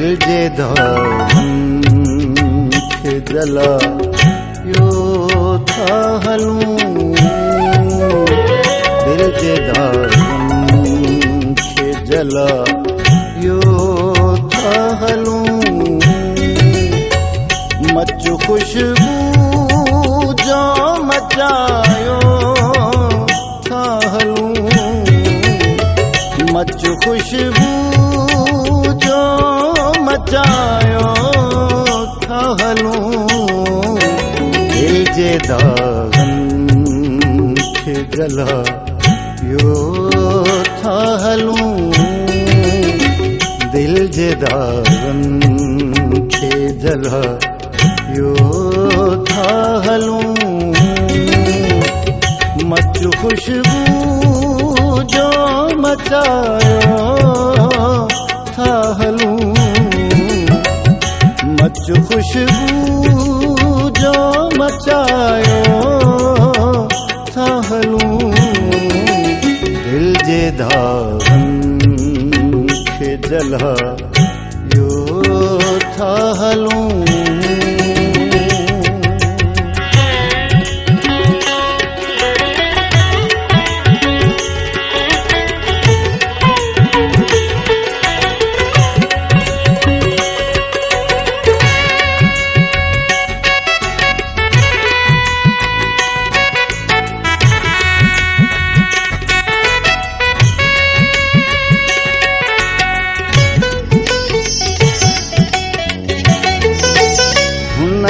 दिल जे दागन खे जलायो था हलूं, दिल जे दागन खे जलायो था हलूं, मच खुशबू जो मचायो था हलूं, मच खुशबू जो मचायो था हलूं, दिल जे दागन खे जलायो था हलूं, दिल जे दागन खे जलायो था हलूं, मच खुशबू जो मचायो था हलूं, मच खुशबू जो मचायो था हलूं, दिल जे दागन खे जलायो था हलूं।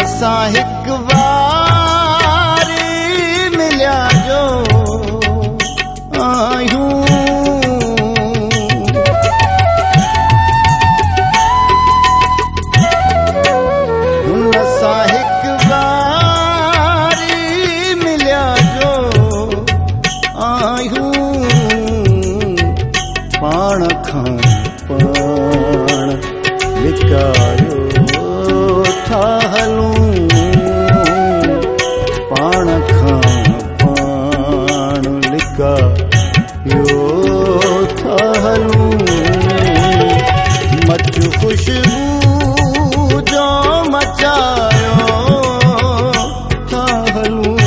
असां हिक बारी मिलिया जो आहियूं, असां हिक बारी मिलिया जो आहियूं, पाण खां पाण लिकायो था हलूं, पाण खां पाण लिकायो था हलूं, मच खुशबू जो मचायो था हलूं,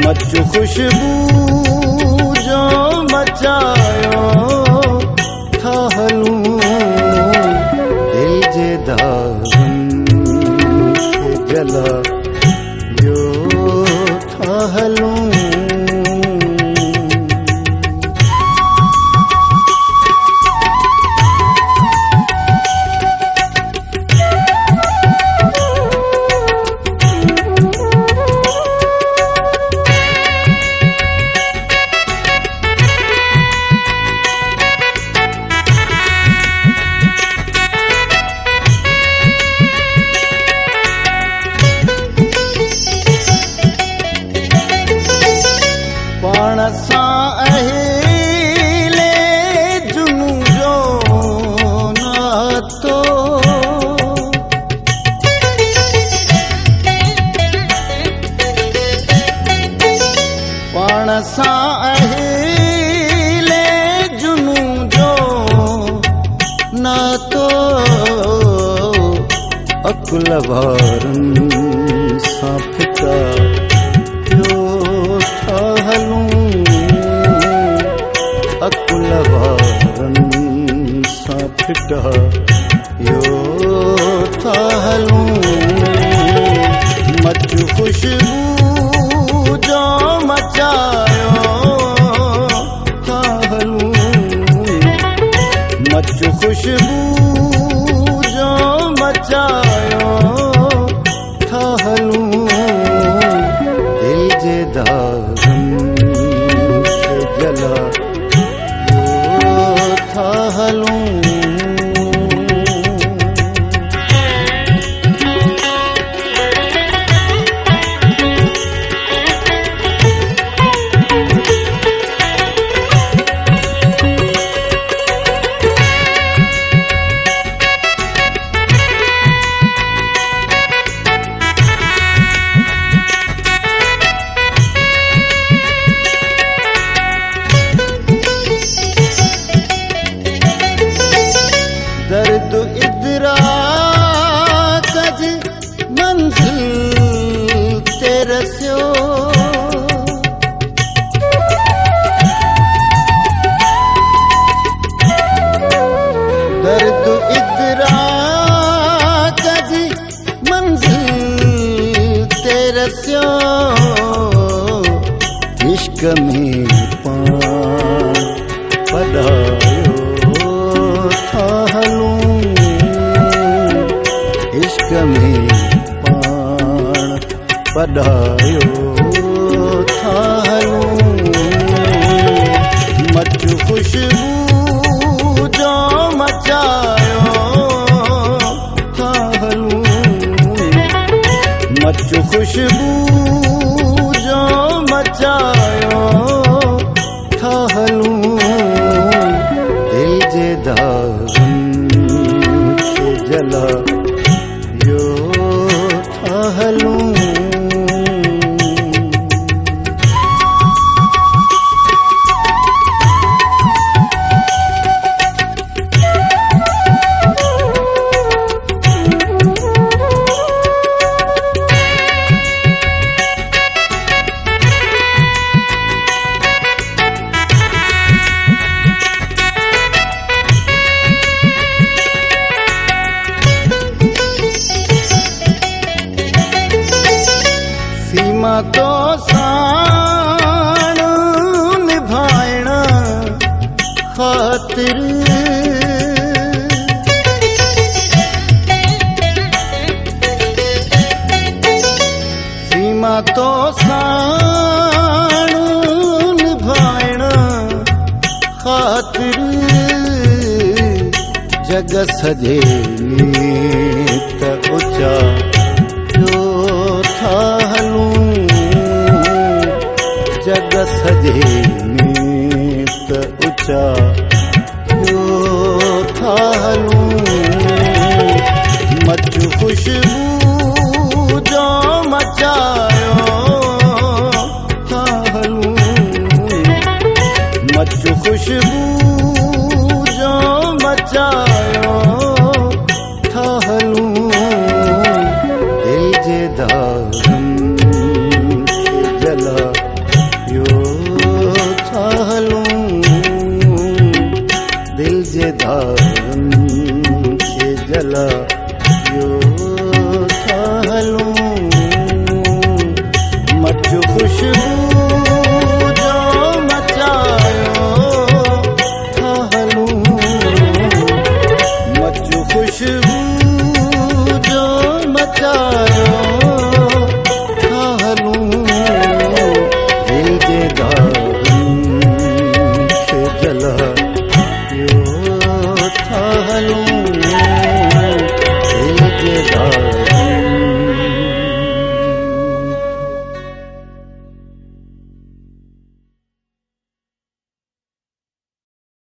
मच खुशबू जो मचायो था हलूं, दिल जे दागन खे जलायो था हलूं। पाण सां अहिले जुनू जो नातो, पाण सां अहिले जुनू जो नातो, अकुल वारनि सां फिका था हलूं, अकुल वारनि सां फिकायो था हलूं, मच खुशबू जो मचायो था हलूं, मच खुशबू जो मचायो था हलूं, दिल जे दागन खे जलायो था हलूं। में पाण पढ़ायो था हलूं, इश्क में पाण पढ़ायो था हलूं। मचु खुशबू जो मचायो था हलूं, मचु खुशबू जो मचायो था हलूं। दिल जे दागन खे जलायो था हलूं। सीमा तो साण निभाइण खातिर, सीमा तो साण निभाइण खातिर, जग सजे त ऊंचा जो था हलूं, जग सजे त ऊंचा जो था हलूं। मचु खुशबू जो मचायो था हलूं, मचु खुशबू जो मचायो था हलूं। दिल जे दागन खे जलायो था हलूं, दिल जे दागन